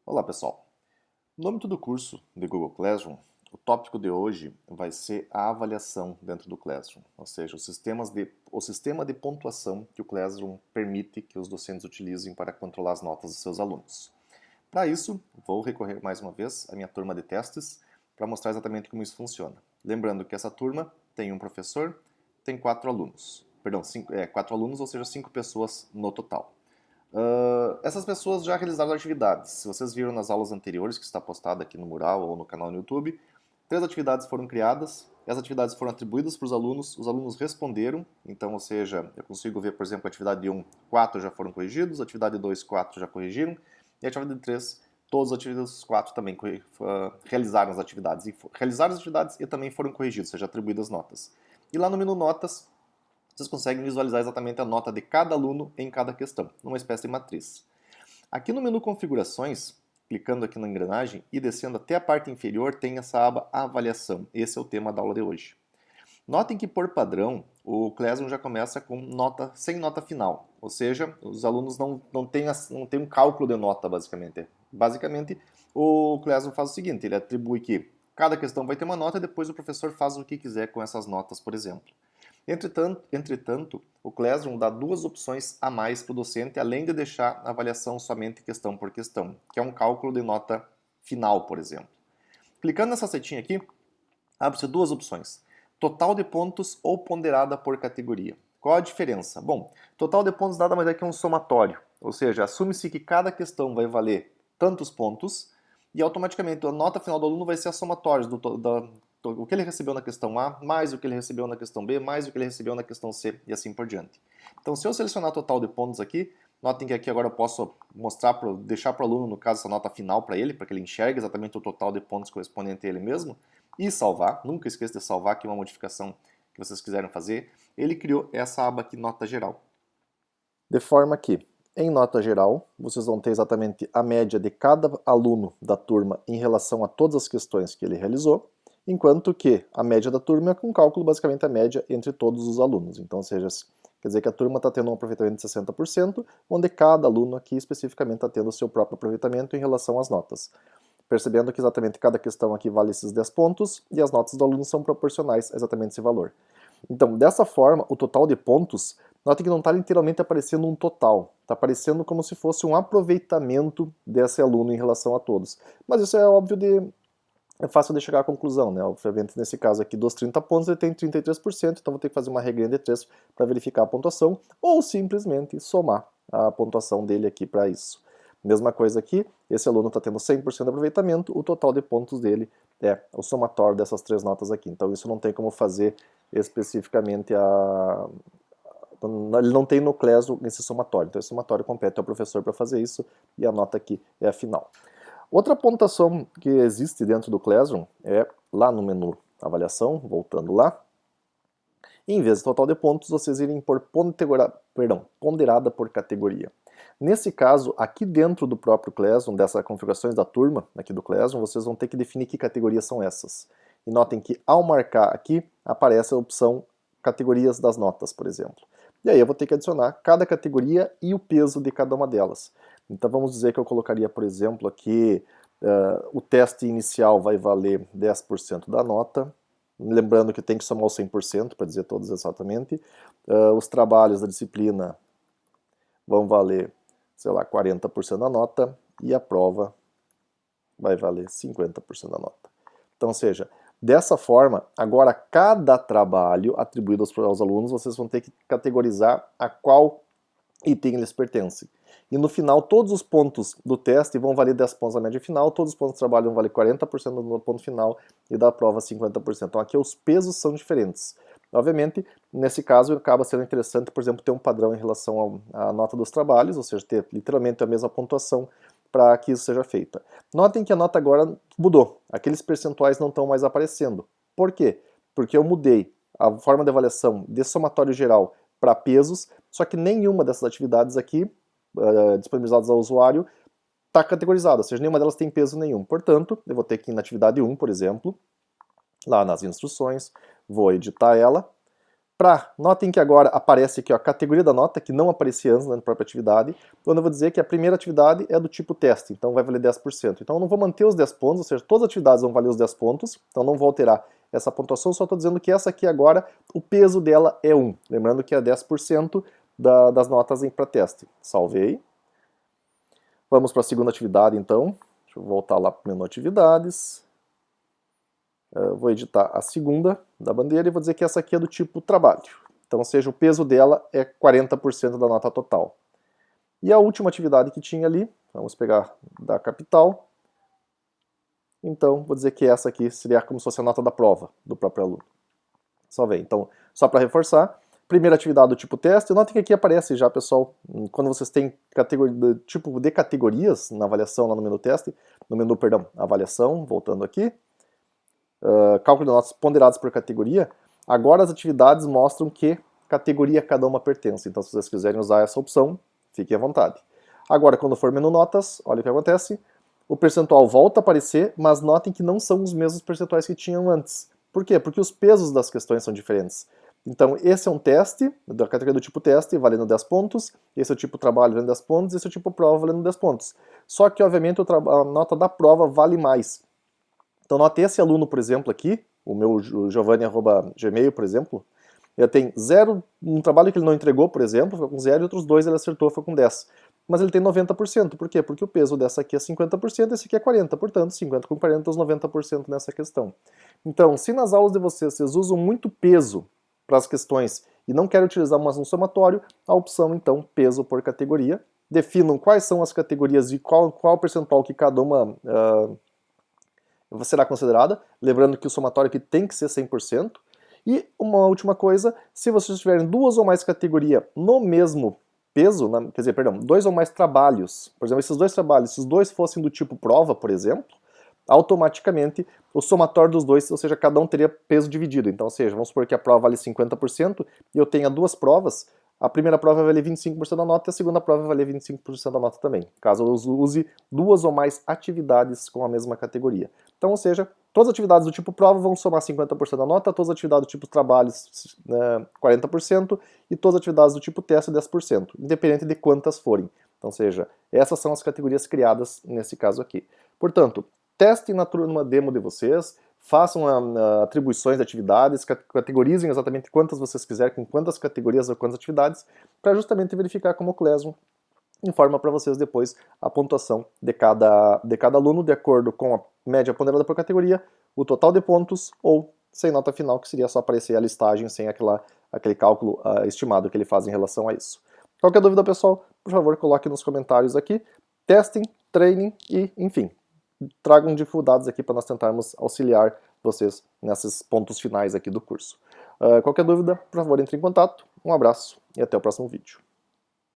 Olá pessoal, no âmbito do curso de Google Classroom, o tópico de hoje vai ser a avaliação dentro do Classroom, ou seja, o sistema de pontuação que o Classroom permite que os docentes utilizem para controlar as notas dos seus alunos. Para isso, vou recorrer mais uma vez à minha turma de testes para mostrar exatamente como isso funciona. Lembrando que essa turma tem um professor, tem 4 alunos, perdão, 4 alunos, ou seja, 5 pessoas no total. Essas pessoas já realizaram atividades. Se vocês viram nas aulas anteriores, que está postada aqui no mural ou no canal no YouTube, 3 atividades foram criadas, as atividades foram atribuídas para os alunos responderam, então, ou seja, eu consigo ver, por exemplo, a atividade 1, 4 já foram corrigidos, a atividade 2, 4 já corrigiram, e a atividade 3, todos os atividades 4 também realizaram as atividades e também foram corrigidos, ou seja, atribuídas notas. E lá no menu Notas, vocês conseguem visualizar exatamente a nota de cada aluno em cada questão, numa espécie de matriz. Aqui no menu Configurações, clicando aqui na engrenagem e descendo até a parte inferior, tem essa aba Avaliação. Esse é o tema da aula de hoje. Notem que, por padrão, o Classroom já começa com nota sem nota final, ou seja, os alunos não têm um cálculo de nota, basicamente. Basicamente, o Classroom faz o seguinte, ele atribui que cada questão vai ter uma nota e depois o professor faz o que quiser com essas notas, por exemplo. Entretanto, o Classroom dá 2 opções a mais para o docente, além de deixar a avaliação somente questão por questão, que é um cálculo de nota final, por exemplo. Clicando nessa setinha aqui, abre-se 2 opções: total de pontos ou ponderada por categoria. Qual a diferença? Bom, total de pontos nada mais é que um somatório, ou seja, assume-se que cada questão vai valer tantos pontos e automaticamente a nota final do aluno vai ser a somatória o que ele recebeu na questão A, mais o que ele recebeu na questão B, mais o que ele recebeu na questão C e assim por diante. Então, se eu selecionar o total de pontos aqui, notem que aqui agora eu posso deixar para o aluno, no caso, essa nota final para ele, para que ele enxergue exatamente o total de pontos correspondente a ele mesmo, e salvar. Nunca esqueça de salvar aqui uma modificação que vocês quiserem fazer. Ele criou essa aba aqui, Nota Geral. De forma que, em nota geral, vocês vão ter exatamente a média de cada aluno da turma em relação a todas as questões que ele realizou, enquanto que a média da turma é um cálculo basicamente a média entre todos os alunos. Então, ou seja, quer dizer que a turma está tendo um aproveitamento de 60%, onde cada aluno aqui especificamente está tendo o seu próprio aproveitamento em relação às notas. Percebendo que exatamente cada questão aqui vale esses 10 pontos e as notas do aluno são proporcionais a exatamente esse valor. Então, dessa forma, o total de pontos, note que não está literalmente aparecendo um total, está aparecendo como se fosse um aproveitamento desse aluno em relação a todos. Mas isso é óbvio é fácil de chegar à conclusão, né? Obviamente, nesse caso aqui, dos 30 pontos, ele tem 33%, então vou ter que fazer uma regrinha de 3 para verificar a pontuação, ou simplesmente somar a pontuação dele aqui para isso. Mesma coisa aqui, esse aluno está tendo 100% de aproveitamento, o total de pontos dele é o somatório dessas 3 notas aqui. Então isso não tem como fazer especificamente ele não tem no Classroom esse somatório. Então esse somatório compete ao professor para fazer isso e a nota aqui é a final. Outra pontuação que existe dentro do Classroom é lá no menu Avaliação, voltando lá. Em vez de total de pontos, vocês irem por ponderada por categoria. Nesse caso, aqui dentro do próprio Classroom, dessas configurações da turma, aqui do Classroom, vocês vão ter que definir que categorias são essas. E notem que ao marcar aqui, aparece a opção categorias das notas, por exemplo. E aí eu vou ter que adicionar cada categoria e o peso de cada uma delas. Então vamos dizer que eu colocaria, por exemplo, aqui o teste inicial vai valer 10% da nota, lembrando que tem que somar o 100% para dizer todos exatamente. Os trabalhos da disciplina vão valer, sei lá, 40% da nota e a prova vai valer 50% da nota. Então, ou seja, dessa forma, agora cada trabalho atribuído aos alunos, vocês vão ter que categorizar a qual item eles pertencem. E no final, todos os pontos do teste vão valer 10 pontos na média final, todos os pontos do trabalho vão valer 40% no ponto final e da prova 50%. Então aqui os pesos são diferentes. Obviamente, nesse caso, acaba sendo interessante, por exemplo, ter um padrão em relação à nota dos trabalhos, ou seja, ter literalmente a mesma pontuação para que isso seja feito. Notem que a nota agora mudou. Aqueles percentuais não estão mais aparecendo. Por quê? Porque eu mudei a forma de avaliação de somatório geral para pesos, só que nenhuma dessas atividades aqui, disponibilizadas ao usuário, está categorizada, ou seja, nenhuma delas tem peso nenhum. Portanto, eu vou ter que ir na atividade 1, por exemplo, lá nas instruções, vou editar ela, Notem que agora aparece aqui ó, a categoria da nota, que não aparecia antes na própria atividade, onde eu vou dizer que a primeira atividade é do tipo teste, então vai valer 10%. Então eu não vou manter os 10 pontos, ou seja, todas as atividades vão valer os 10 pontos, então não vou alterar essa pontuação, só estou dizendo que essa aqui agora, o peso dela é 1. Lembrando que é 10% das notas para teste. Salvei. Vamos para a segunda atividade então. Deixa eu voltar lá para o menu atividades. Vou editar a segunda da bandeira e vou dizer que essa aqui é do tipo trabalho. Então, ou seja, o peso dela é 40% da nota total. E a última atividade que tinha ali, vamos pegar da capital. Então, vou dizer que essa aqui seria como se fosse a nota da prova do próprio aluno. Salvei. Então, só para reforçar, primeira atividade do tipo teste. Notem que aqui aparece já, pessoal, quando vocês têm tipo de categorias na avaliação lá no menu teste, no menu, perdão, avaliação, voltando aqui, cálculo de notas ponderadas por categoria, agora as atividades mostram que categoria cada uma pertence. Então, se vocês quiserem usar essa opção, fiquem à vontade. Agora, quando for menu notas, olha o que acontece. O percentual volta a aparecer, mas notem que não são os mesmos percentuais que tinham antes. Por quê? Porque os pesos das questões são diferentes. Então, esse é um teste, da categoria do tipo teste, valendo 10 pontos. Esse é o tipo trabalho, valendo 10 pontos. Esse é o tipo prova, valendo 10 pontos. Só que, obviamente, a nota da prova vale mais. Então, note esse aluno, por exemplo, aqui, o meu giovanni@gmail, por exemplo, ele tem 0, um trabalho que ele não entregou, por exemplo, foi com 0, e outros 2 ele acertou, foi com 10. Mas ele tem 90%, por quê? Porque o peso dessa aqui é 50%, esse aqui é 40%, portanto, 50 com 40, os 90% nessa questão. Então, se nas aulas de vocês usam muito peso para as questões e não querem utilizar mais um somatório, a opção, então, peso por categoria. Definam quais são as categorias e qual o percentual que cada uma será considerada, lembrando que o somatório aqui tem que ser 100%. E uma última coisa, se vocês tiverem duas ou mais categorias no mesmo peso, quer dizer, perdão, 2 ou mais trabalhos, por exemplo, esses 2 trabalhos, se os 2 fossem do tipo prova, por exemplo, automaticamente o somatório dos 2, ou seja, cada um teria peso dividido. Então, ou seja, vamos supor que a prova vale 50% e eu tenha 2 provas, a primeira prova vai valer 25% da nota e a segunda prova vai valer 25% da nota também, caso eu use 2 ou mais atividades com a mesma categoria. Então, ou seja, todas as atividades do tipo prova vão somar 50% da nota, todas as atividades do tipo trabalhos 40% e todas as atividades do tipo teste 10%, independente de quantas forem. Então, ou seja, essas são as categorias criadas nesse caso aqui. Portanto, testem na turma demo de vocês, façam atribuições de atividades, categorizem exatamente quantas vocês quiserem, com quantas categorias ou quantas atividades, para justamente verificar como o Classroom informa para vocês depois a pontuação de cada aluno, de acordo com a média ponderada por categoria, o total de pontos, ou sem nota final, que seria só aparecer a listagem sem aquele cálculo estimado que ele faz em relação a isso. Qualquer dúvida, pessoal, por favor, coloque nos comentários aqui. Testem, treinem e, enfim, tragam dificuldades aqui para nós tentarmos auxiliar vocês nesses pontos finais aqui do curso. Qualquer dúvida, por favor, entre em contato. Um abraço e até o próximo vídeo.